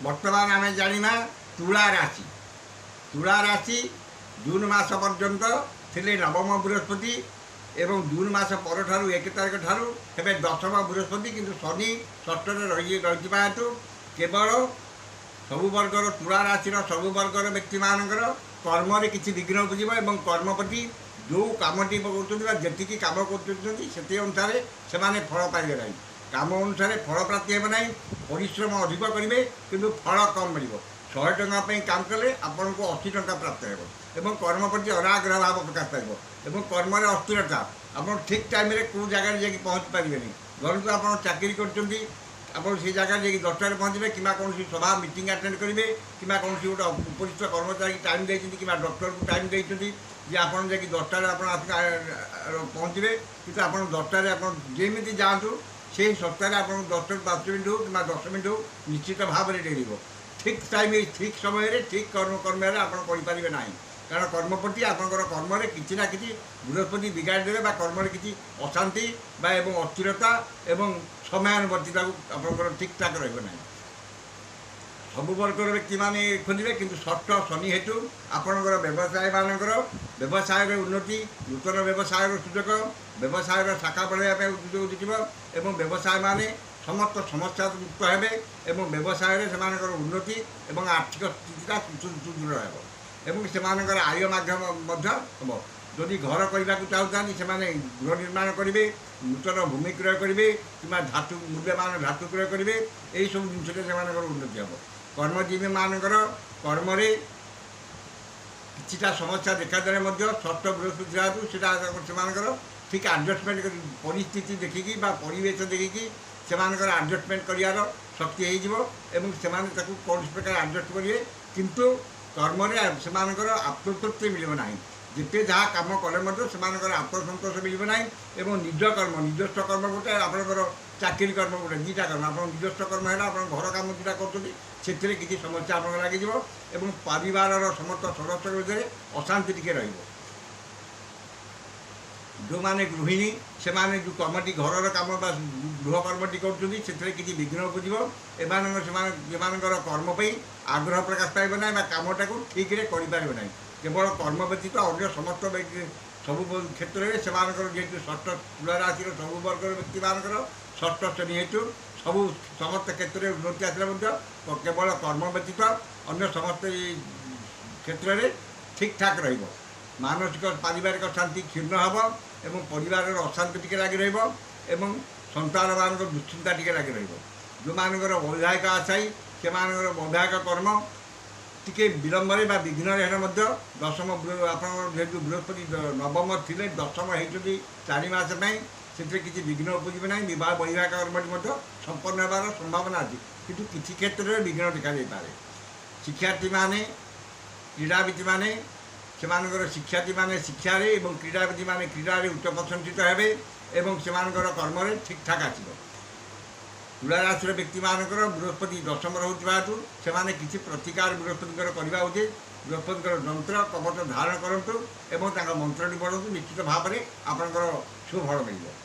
बर्तमान आम जाना तुला राशि। तुला राशि जून मास पर्यंत थे नवम बृहस्पति एवं जून मास पर 1 तारिख ठारू हे दशम बृहस्पति किंतु शनि षष्ठ रही केवल सबु वर्गर तुला राशि सबु वर्गर व्यक्ति मानकर कर्म किसी विघ्न उपजीव और कर्म प्रति जो कमटी जी कम कर अनुसार से फल पाइबे ना काम अनुसार फल प्राप्ति हो ना परिश्रम अधिक करेंगे किंतु फल कम मिल 100 टंका काम कले आपन को 80 टंका प्राप्त हो कर्म प्रति अनाग्रह भाव प्रकाश पाइब कर्म अस्थिरता आप ठीक टाइम कौ जगह जाकि पहुँच पारे धरतु आप चाकरी कर आप से जगह जाकि 10टार पहुँचे कि कौन सभा मीटिंग अटेंड करेंगे कि कौन गोटे उपरिष्ट कर्मचारी टाइम देती कि डॉक्टर को टाइम देती जे आप 10टार आप पहुँचे कि आप 10टार आप जमी जातु से सप्ताह आप 10 5 मिनट हो कि 10 मिनट हो निश्चित भाव में डेर ठीक टाइम ठीक समय ठीक कर्म आप करें ना कारण कर्म प्रति आपंकर कर्म किसी ना कि बृहस्पति बिगाड़ी देवे कर्म किसी अशांति एवं अस्थिरता एवं समयानुवर्तिता आपंकर ठीक ठाक रहा सबु वर्गर व्यक्ति मैंने खोजे किंतु षष्ठ शनि हेतु आपंकर व्यवसाय मानकर व्यवसाय उन्नति नूतन व्यवसाय सुजोग व्यवसाय शाखा बढ़ाई सुजोग दिखो व्यवसाय माने समस्त समस्या मुक्त हे व्यवसाय से उन्नति और आर्थिक स्थितिटा सुदृढ़ हो एवं से आय माध्यम हम जदि घर करने को चाहूँ से गृह निर्माण करेंगे नूतन भूमि क्रय करेंगे कि धातु मूल्यवान धातु क्रय करेंगे यही सब जिनसे उन्नति हम कर्मजीवी मानकर कर्म किसी समस्या देखादेले षष्ठ बृहस्पति हेतु से ठीक आडजस्टमेंट परिस्थिति देखिकी परिवेश देखिकी से आडजस्टमेंट करार शक्ति हो कौन प्रकार आडजस्ट करेंगे किंतु कर्म से आत्मतृप्ति मिलना जिते जहाँ कम कले से आत्मसंतोष मिलना और निज कर्म निजस्व कर्म गोटे आपंकर चाकरी कर्म गोटे दुटा कर्म आप निजस्व कर्म है आप घर कम दुटा कर किसी समस्या आप लगे और परिवार समस्त सदस्य मध्य अशांति टी रो जो मैंने गृहिणी से जो कर्मटी घर कम गृह कर्मटी कर किसी विघ्न उपजीव एमानकर कर्म आग्रह प्रकाश पाइब ना कमटा को ठीक करें ना केवल कर्म व्यतीत अन्य समस्त सब क्षेत्र में से जेहतु षष्ठ तुला राशि सबु वर्गर व्यक्ति मानकर षष्ठ शनि हेतु सब समस्त क्षेत्र में उन्नति आसला केवल कर्म व्यतीत अन्य समस्त क्षेत्र में ठीक ठाक रहिबो मानसिक पारिवारिक शांति क्षीर्ण हम एवं परिवार अशांति टी लगी रही संतान मान दुश्चिंता टी लगी रही जो मानकर वैवाहिक आशायी से वैवाहिक कर्म टी विलम्ब विघ्न दशम आप जेहतु बृहस्पति नवम थे दशम होती 4 मास से किसी विघ्न उपजीव ना वैवाहिक कर्म संपन्न होवार संभावना अच्छी किंतु किसी क्षेत्र में विघ्न देखा पारे शिक्षार्थी माने क्रीड़ाविद माने से शिक्षार्थी माने शिक्षार और क्रीड़ाविद माने क्रीड़ार उच्च प्रशंसित हेबे से कर्म ठीक ठाक आसो तुला राशि व्यक्ति मानकर बृहस्पति दशम रोचा हेतु से किसी प्रतिकार बृहस्पति करवा उचित बृहस्पति जंत्र कवच धारण करूँ और मंत्रटी पढ़ू निश्चित भाव में आपंकर शुभ फल मिल